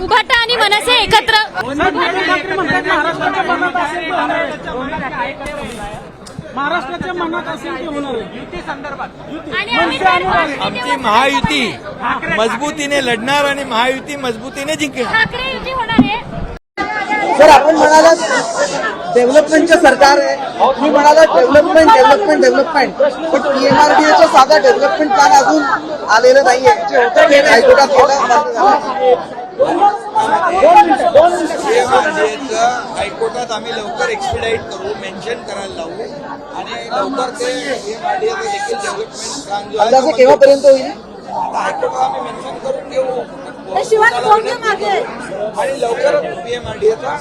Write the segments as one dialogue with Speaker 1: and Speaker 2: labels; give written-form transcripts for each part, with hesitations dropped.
Speaker 1: उभाटा आणि मनसे एकत्र
Speaker 2: महाराष्ट्राच्या मनात असेल ते होणार आहे युती
Speaker 1: संदर्भात
Speaker 3: आमची महायुती मजबूतीने लढणार आणि महायुती मजबूतीने जिंकणार.
Speaker 1: ठाकरे युती होणार आहे.
Speaker 4: सर, आपण म्हणालात डेव्हलपमेंटचे सरकार आहे, मी म्हणाला डेव्हलपमेंट पण पीएमआरडीएचं साधा डेव्हलपमेंट प्लॅन अजून आलेलं नाहीये, जे होतं ते हायकोर्टात
Speaker 3: हायकोर्टात आम्ही लवकर एक्सपिडाईट करू, मेन्शन करायला लावू आणि लवकर ते पीएमआरडीएचं देखील डेव्हलपमेंट काम जो
Speaker 4: अंदाजे केव्हापर्यंत होईल?
Speaker 3: हायकोर्टात आम्ही मेन्शन करून घेऊ आणि लवकर पीएमआरडीएचा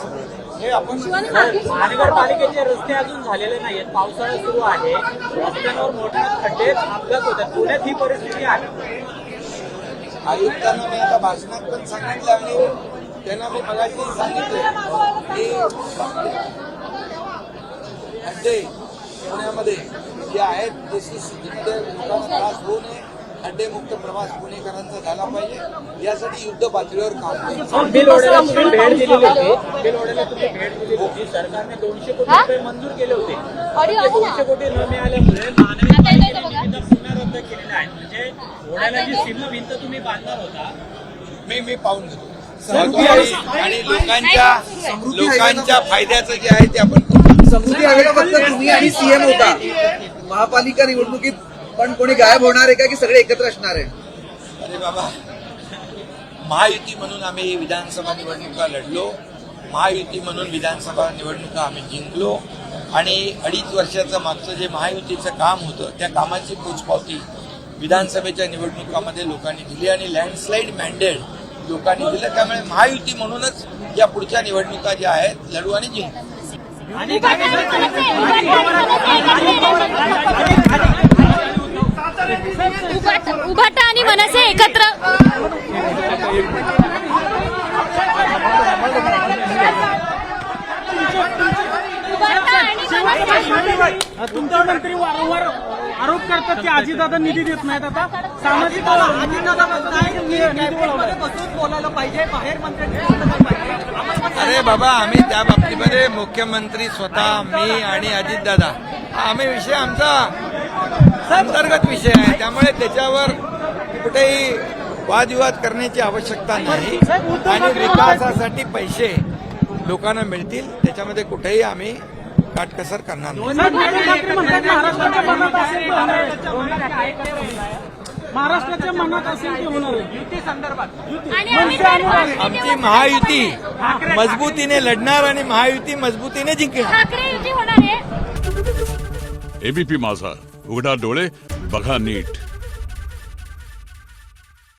Speaker 3: हे आपण
Speaker 2: महानगरपालिकेचे रस्ते अजून झालेले नाहीत. पावसाळा सुरू आहे, रस्त्यांवर मोठे खड्डे, अपघात होतात. पुण्यात ही परिस्थिती आहे.
Speaker 3: आयुक्तांना मी आता भाषणात पण सांगितलं आणि त्यांना मी मगाशी सांगितलं की खड्डे पुण्यामध्ये जे आहेत जशी स्थितीमध्ये लोकांना त्रास होऊ नये, खड्डेमुक्त प्रवास पुणेकरांचा झाला पाहिजे यासाठी युद्ध पातळीवर काम
Speaker 2: बिलवड्याला तुम्ही भेट दिलेली होती. सरकारने 200 कोटी रुपये मंजूर केले होते. 200 कोटी न मिळाल्यामुळे महानगरपालिकेने पुन्हा रद्द केलेला आहे. म्हणजे ओढ्याला जी सीमा भिंत तुम्ही बांधणार होता
Speaker 3: मी पाहून घेतो आणि लोकांच्या फायद्याचं जे आहे ते आपण करू.
Speaker 4: समृद्धी आयोगात तुम्ही आणि सीएम होता, महापालिका निवडणुकीत पण कोणी गायब होणार आहे का की सगळे एकत्र असणार आहे?
Speaker 3: अरे बाबा, महायुती म्हणून आम्ही विधानसभा निवडणुका लढलो, महायुती म्हणून विधानसभा निवडणुका आम्ही जिंकलो आणि 2.5 वर्षाचं मागचं जे महायुतीचं काम होतं त्या कामाची पोचपावती विधानसभेच्या निवडणुकामध्ये लोकांनी दिली आणि लँडस्लाईड मॅन्डेट लोकांनी दिलं. त्यामुळे महायुती म्हणूनच या पुढच्या निवडणुका ज्या आहेत लढू आणि जिंकू.
Speaker 1: उभाटा आणि मनसे एकत्र
Speaker 2: तुमचा मंत्री वारंवार आरोप करतात की अजितदादा निधी देत नाहीत. आता सामाजिक बोलायला पाहिजे, बाहेर मंत्री.
Speaker 3: अरे बाबा, आम्ही त्या बाबतीमध्ये मुख्यमंत्री स्वतः, मी आणि अजितदादा आम्ही विषय आमचा अंतर्गत विषय आहे, त्यामुळे त्याच्यावर कुठेही वादविवाद करण्याची आवश्यकता नाही आणि विकासासाठी पैसे लोकांना मिळतील त्याच्यामध्ये कुठेही आम्ही काटकसर करणार नाही.
Speaker 2: महाराष्ट्राच्या मनात असेल ते होणार आहे युती संदर्भात
Speaker 3: आमची महायुती मजबूतीने लढणार आणि महायुती मजबूतीने जिंकणार.
Speaker 1: ठाकरे युती होणार आहे.
Speaker 5: एबीपी माझा, उघडा डोळे बघा नीट.